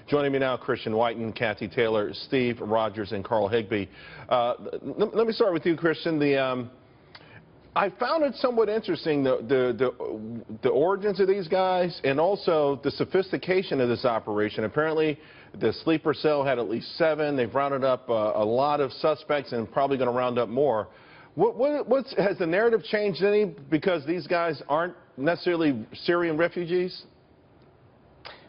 Joining me now, Whiton, Cathy Taylor, Steve Rogers, and Carl Higbie. Let me start with you, Christian. I found it somewhat interesting, the origins of these guys and also the sophistication of this operation. Apparently, the sleeper cell had at least 7. They've rounded up a lot of suspects and probably going to round up more. Has the narrative changed any because these guys aren't necessarily Syrian refugees?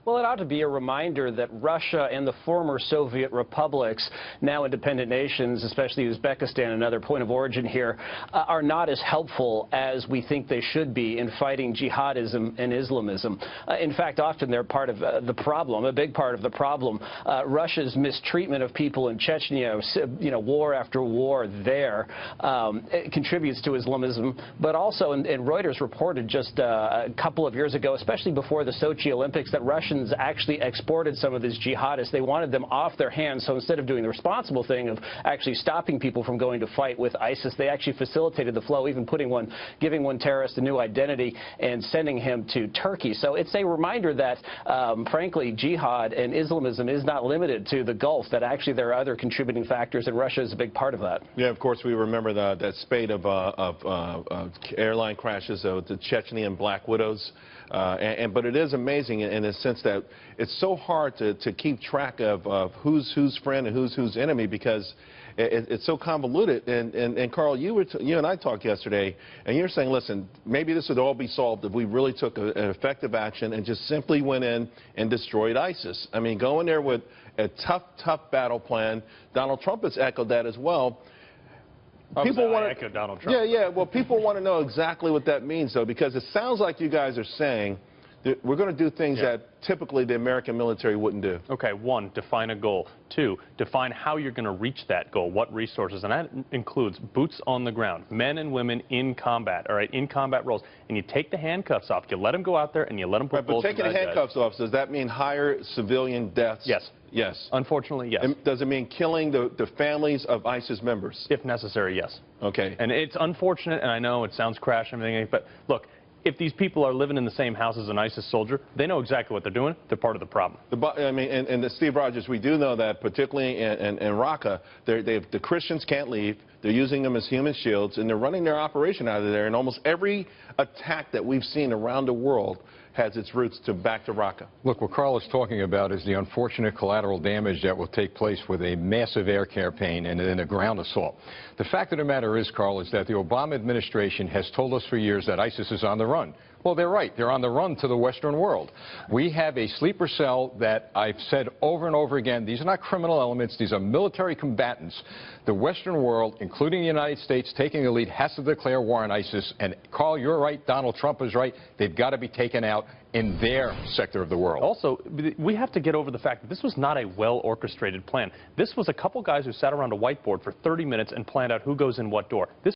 Well, it ought to be a reminder that Russia and the former Soviet republics, now independent nations, especially Uzbekistan, another point of origin here, are not as helpful as we think they should be in fighting jihadism and Islamism. In fact, often they're part of the problem, a big part of the problem. Russia's mistreatment of people in Chechnya, war after war there, it contributes to Islamism. But also, and Reuters reported just a couple of years ago, especially before the Sochi Olympics, that Russians actually exported some of these jihadists. They wanted them off their hands, so instead of doing the responsible thing of actually stopping people from going to fight with ISIS, they actually facilitated the flow, even giving one terrorist a new identity and sending him to Turkey. So it's a reminder that, frankly, jihad and Islamism is not limited to the Gulf, that actually there are other contributing factors, and Russia is a big part of that. Yeah, of course, we remember that spate of airline crashes of the Chechnyan Black Widows. But it is amazing in the sense that it's so hard to keep track of who's whose friend and who's enemy, because it's so convoluted. And Carl, you and I talked yesterday, and you're saying, listen, maybe this would all be solved if we really took an effective action and just simply went in and destroyed ISIS. I mean, go in there with a tough battle plan. Donald Trump has echoed that as well. People want to echo Donald Trump. Yeah. Well, people want to know exactly what that means, though, because it sounds like you guys are saying that we're going to do things that typically the American military wouldn't do. Okay, 1, define a goal. 2, define how you're going to reach that goal, what resources, and that includes boots on the ground, men and women in combat, all right, in combat roles. And you take the handcuffs off. You let them go out there and you let them put bullets in But taking the handcuffs off, does that mean higher civilian deaths? Yes. Yes. Unfortunately, yes. And does it mean killing the families of ISIS members? If necessary, yes. Okay. And it's unfortunate, and I know it sounds crash and everything, but look, if these people are living in the same house as an ISIS soldier, they know exactly what they're doing. They're part of the problem. I mean, and Steve Rogers, we do know that particularly in Raqqa, the Christians can't leave. They're using them as human shields, and they're running their operation out of there. And almost every attack that we've seen around the world has its roots back to Raqqa. Look, what Carl is talking about is the unfortunate collateral damage that will take place with a massive air campaign and then a ground assault. The fact of the matter is, Carl, is that the Obama administration has told us for years that ISIS is on the run. Well, they're right. They're on the run to the Western world. We have a sleeper cell that I've said over and over again, these are not criminal elements. These are military combatants. The Western world, including the United States, taking the lead, has to declare war on ISIS. And, Carl, you're right. Donald Trump is right. They've got to be taken out in their sector of the world. Also, we have to get over the fact that this was not a well-orchestrated plan. This was a couple guys who sat around a whiteboard for 30 minutes and planned out who goes in what door. This